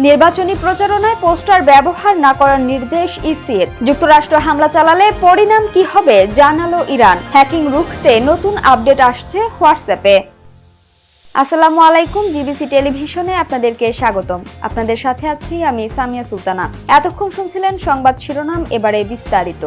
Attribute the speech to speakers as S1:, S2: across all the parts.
S1: নির্বাচনী প্রচারণায় পোস্টার ব্যবহার না করার নির্দেশ ইসির। যুক্তরাষ্ট্র হামলা চালালে পরিণাম কি হবে জানালো ইরান। হ্যাকিং রুখতে নতুন আপডেট আসছে হোয়াটসঅ্যাপে। আসসালামু আলাইকুম, জিবিসি টেলিভিশনে আপনাদেরকে স্বাগতম। আপনাদের সাথে আছি আমি সামিয়া সুলতানা। এতক্ষণ শুনছিলেন সংবাদ শিরোনাম, এবারে বিস্তারিত।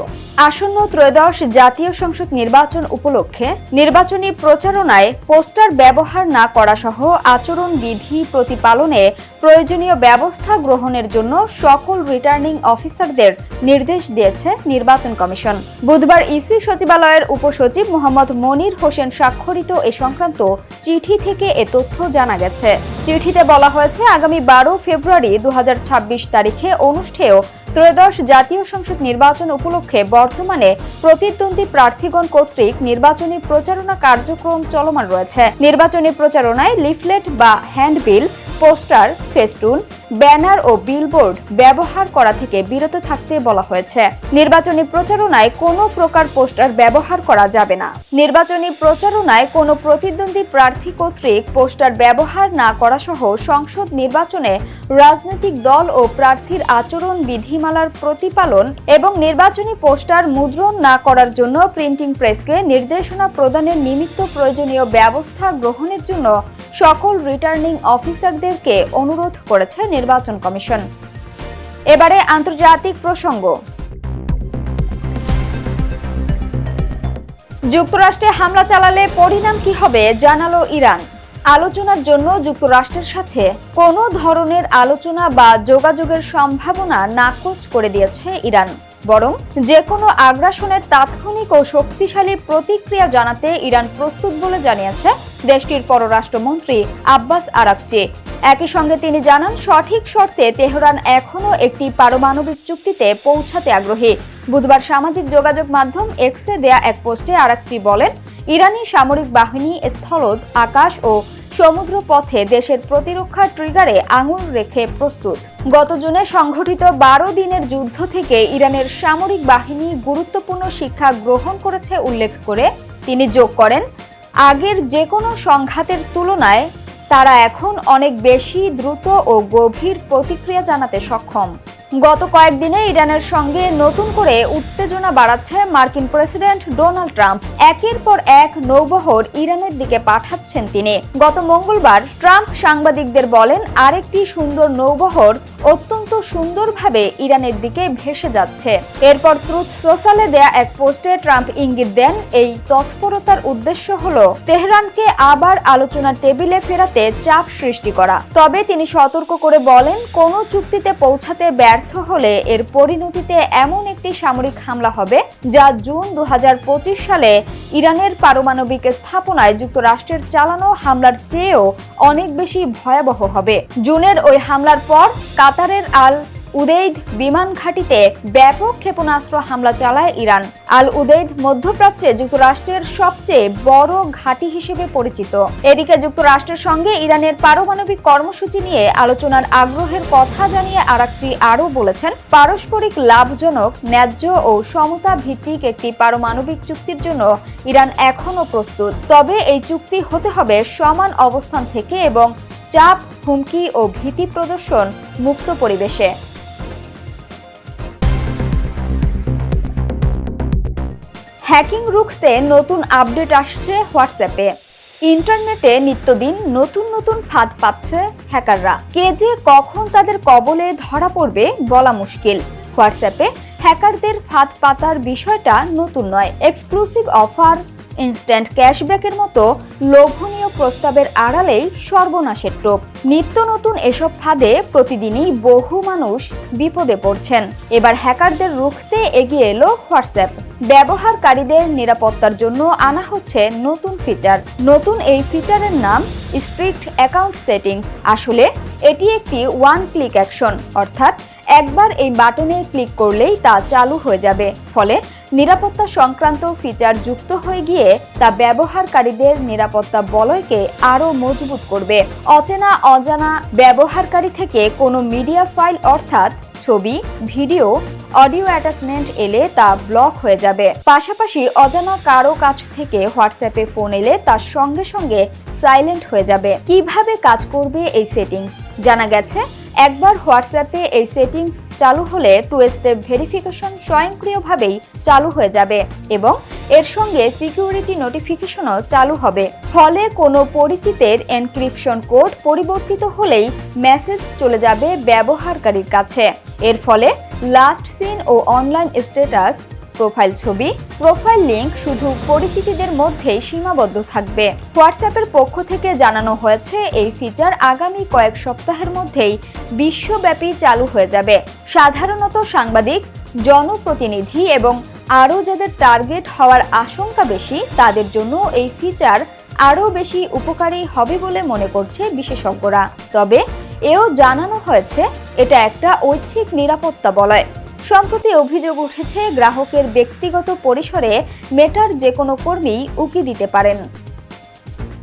S1: আসন্ন ত্রয়োদশ জাতীয় সংসদ নির্বাচন উপলক্ষে নির্বাচনী প্রচারণায় পোস্টার ব্যবহার না করা সহ আচরণ বিধি প্রতিপালনে প্রয়োজনীয় ব্যবস্থা গ্রহণের জন্য সকল রিটার্নিং অফিসারদের নির্দেশ দিয়েছে নির্বাচন কমিশন। বুধবার ইসি সচিবালয়ের উপসচিব মোহাম্মদ মনির হোসেন স্বাক্ষরিত এ সংক্রান্ত চিঠি থেকে এ তথ্য জানা গেছে। চিঠিতে বলা হয়েছে, আগামী 12 ফেব্রুয়ারি 2026 তারিখে অনুষ্ঠেয় ত্রয়োদশ জাতীয় সংসদ নির্বাচন উপলক্ষে বর্তমানে প্রতিদ্বন্দ্বী প্রার্থীগণ কর্তৃক নির্বাচনী প্রচারণা কার্যক্রম চলমান রয়েছে। নির্বাচনী প্রচারণায় লিফলেট বা হ্যান্ডবিল, পোস্টার, ফেস্টুন, ব্যানার ও বিলবোর্ড ব্যবহার করা থেকে বিরত থাকতে বলা হয়েছে। নির্বাচনী প্রচারণায় কোনো প্রকার পোস্টার ব্যবহার করা যাবে না। নির্বাচনী প্রচারণায় কোনো প্রতিদ্বন্দ্বী প্রার্থী কর্তৃক পোস্টার ব্যবহার না করা সহ সংসদ নির্বাচনে রাজনৈতিক দল ও প্রার্থীর আচরণ বিধিমালার প্রতিপালন এবং নির্বাচনী পোস্টার মুদ্রণ না করার জন্য প্রিন্টিং প্রেসকে নির্দেশনা প্রদানের নিমিত্ত প্রয়োজনীয় ব্যবস্থা গ্রহণের জন্য সকল রিটার্নিং অফিসারদেরকে অনুরোধ করেছে নির্বাচন কমিশন। এবারে আন্তর্জাতিক প্রসঙ্গ। যুক্তরাষ্ট্রে হামলা চালালে পরিণাম কি হবে জানালো ইরান। আলোচনার জন্য যুক্তরাষ্ট্রের সাথে কোনো ধরনের আলোচনা বা যোগাযোগের সম্ভাবনা নাকচ করে দিয়েছে ইরান। বরং যে কোনো আগ্রাসনের তাৎক্ষণিক ও শক্তিশালী প্রতিক্রিয়া জানাতে ইরান প্রস্তুত বলে জানিয়েছে দেশটির পররাষ্ট্রমন্ত্রী আব্বাস আরাকচি। একই সঙ্গে তিনি জানান, সঠিক শর্তে তেহরান এখনও একটি পারমাণবিক চুক্তিতে পৌঁছাতে আগ্রহী। বুধবার সামাজিক যোগাযোগ মাধ্যম এক্সে দেয়া এক পোস্টে আরাকচি বলেন, ইরানি সামরিক বাহিনী স্থলজ, আকাশ ও সমুদ্র পথে দেশের প্রতিরক্ষা ট্রিগারে আঙুল রেখে প্রস্তুত। গত জুনে সংঘটিত 12 দিনের যুদ্ধ থেকে ইরানের সামরিক বাহিনী গুরুত্বপূর্ণ শিক্ষা গ্রহণ করেছে উল্লেখ করে তিনি যোগ করেন, আগের যে কোনো সংঘাতের তুলনায় তারা এখন অনেক বেশি দ্রুত ও গভীর প্রতিক্রিয়া জানাতে সক্ষম। গত কয়েকদিনে ইরানের সঙ্গে নতুন করে উত্তেজনা বাড়াচ্ছে মার্কিন প্রেসিডেন্ট ডোনাল্ড ট্রাম্প। একের পর এক নৌবহর ইরানের দিকে পাঠাচ্ছেন তিনি। গত মঙ্গলবার ট্রাম্প সাংবাদিকদের বলেন, আরেকটি সুন্দর নৌবহর অত্যন্ত সুন্দরভাবে ইরানের দিকে ভেসে যাচ্ছে। এরপর ট্রুথ সোশ্যালে দেয়া এক পোস্টে ট্রাম্প ইঙ্গিত দেন, এই তৎপরতার উদ্দেশ্য হলো তেহরানকে আবার আলোচনার টেবিলে ফেরাতে চাপ সৃষ্টি করা। তবে তিনি সতর্ক করে বলেন, কোনো চুক্তিতে পৌঁছাতে ব্যর্থ হলে এর পরিণতিতে এমন একটি সামরিক হামলা হবে যা জুন 2025 সালে ইরানের পারমাণবিক স্থাপনায় যুক্তরাষ্ট্রের চালানো হামলার চেয়েও অনেক বেশি ভয়াবহ হবে। জুনের ওই হামলার পর কাতারের আল উদেইদ বিমান ঘাঁটিতে ব্যাপক ক্ষেপণাস্ত্র হামলা চালায় ইরান। আল উদেইদ মধ্যপ্রাচ্যে যুক্তরাষ্ট্রের সবচেয়ে বড় ঘাঁটি হিসেবে পরিচিত। এদিকে যুক্তরাষ্ট্রের সঙ্গে ইরানের পারমাণবিক কর্মসূচি নিয়ে আলোচনার আগ্রহের কথা জানিয়ে আরাকচি আরও বলেছেন, পারস্পরিক লাভজনক, ন্যায্য ও সমতা ভিত্তিক একটি পারমাণবিক চুক্তির জন্য ইরান এখনও প্রস্তুত। তবে এই চুক্তি হতে হবে সমান অবস্থান থেকে এবং চাপ, হুমকি ও ভীতি প্রদর্শন মুক্ত পরিবেশে। হ্যাকিং রুখতে নতুন আপডেট আসছে হোয়াটসঅ্যাপে। ইন্টারনেটে নিত্যদিন নতুন নতুন ফাঁদ পাচ্ছে হ্যাকাররা। কে যে কখন তাদের কবলে ধরা পড়বে বলা মুশকিল। হোয়াটসঅ্যাপে হ্যাকারদের ফাঁদ পাতার বিষয়টা নতুন নয়। এক্সক্লুসিভ অফার, ইনস্ট্যান্ট ক্যাশব্যাকের মতো লোভনীয় প্রস্তাবের আড়ালেই সর্বনাশের টোপ। নিত্য নতুন এসব ফাঁদে প্রতিদিনই বহু মানুষ বিপদে পড়ছেন। এবার হ্যাকারদের রুখতে এগিয়ে এলো হোয়াটসঅ্যাপ। ব্যবহারকারীদের নিরাপত্তার জন্য আনা হচ্ছে নতুন ফিচার। নতুন এই ফিচারের নাম স্ট্রিক্ট অ্যাকাউন্ট সেটিংস। আসলে এটি একটি ওয়ান ক্লিক অ্যাকশন, অর্থাৎ একবার এই বাটনে ক্লিক করলেই তা চালু হয়ে যাবে। ফলে নিরাপত্তা সংক্রান্ত ফিচার যুক্ত হয়ে গিয়ে তা ব্যবহারকারীদের নিরাপত্তা বলয়কে আরও মজবুত করবে। অচেনা অজানা ব্যবহারকারী থেকে কোনো মিডিয়া ফাইল অর্থাৎ ছবি, ভিডিও, অডিও অ্যাটাচমেন্ট এলে তা ব্লক হয়ে যাবে। পাশাপাশি অজানা কারো কাছ থেকে হোয়াটসঅ্যাপে ফোন এলে তার সঙ্গে সঙ্গে সাইলেন্ট হয়ে যাবে। কিভাবে কাজ করবে এই সেটিংস? জানা গেছে একবার হোয়াটসঅ্যাপে এই সেটিংস চালু হলে 2 স্টেপ ভেরিফিকেশন স্বয়ংক্রিয়ভাবেই চালু হয়ে যাবে এবং এর সঙ্গে সিকিউরিটি নোটিফিকেশনও চালু হবে। ফলে কোনো পরিচিতের এনক্রিপশন কোড পরিবর্তিত হলেই মেসেজ চলে যাবে ব্যবহারকারীর কাছে। এর ফলে লাস্ট সিন ও অনলাইন স্ট্যাটাস, প্রোফাইল ছবি, প্রোফাইল লিংক শুধু পরিচিতদের মধ্যেই সীমাবদ্ধ থাকবে। হোয়াটসঅ্যাপের পক্ষ থেকে জানানো হয়েছে এই ফিচার আগামী কয়েক সপ্তাহের মধ্যেই বিশ্বব্যাপী চালু হয়ে যাবে। সাধারণত সাংবাদিক, জনপ্রতিনিধি এবং আরও যাদের টার্গেট হওয়ার আশঙ্কা বেশি তাদের জন্য এই ফিচার আরও বেশি উপকারী হবে বলে মনে করছে বিশেষজ্ঞরা। তবে এও জানানো হয়েছে এটা একটা ঐচ্ছিক নিরাপত্তা বলয়। সম্প্রতি অভিযোগ উঠেছে গ্রাহকের ব্যক্তিগত পরিসরে মেটার যে কোনো কর্মী উকি দিতে পারেন।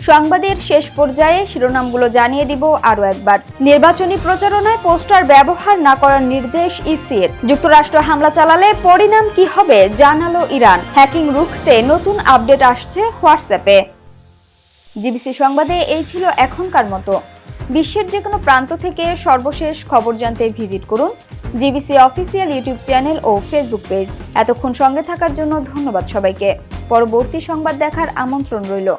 S1: সংবাদের শেষ পর্যায়ে শিরোনামগুলো জানিয়ে দিব আরও একবার। নির্বাচনী প্রচারণায় পোস্টার ব্যবহার না করার নির্দেশ ইসির। যুক্তরাষ্ট্র হামলা চালালে পরিণাম কি হবে জানালো ইরান। হ্যাকিং রুখতে নতুন আপডেট আসছে হোয়াটসঅ্যাপে। জিবিসি সংবাদে এই ছিল এখনকার মতো। বিশ্বের যে কোনো প্রান্ত থেকে সর্বশেষ খবর জানতে ভিজিট করুন জিবিসি অফিসিয়াল ইউটিউব চ্যানেল ও ফেসবুক পেজ। এতক্ষণ সঙ্গে থাকার জন্য ধন্যবাদ সবাইকে। পরবর্তী সংবাদ দেখার আমন্ত্রণ রইল।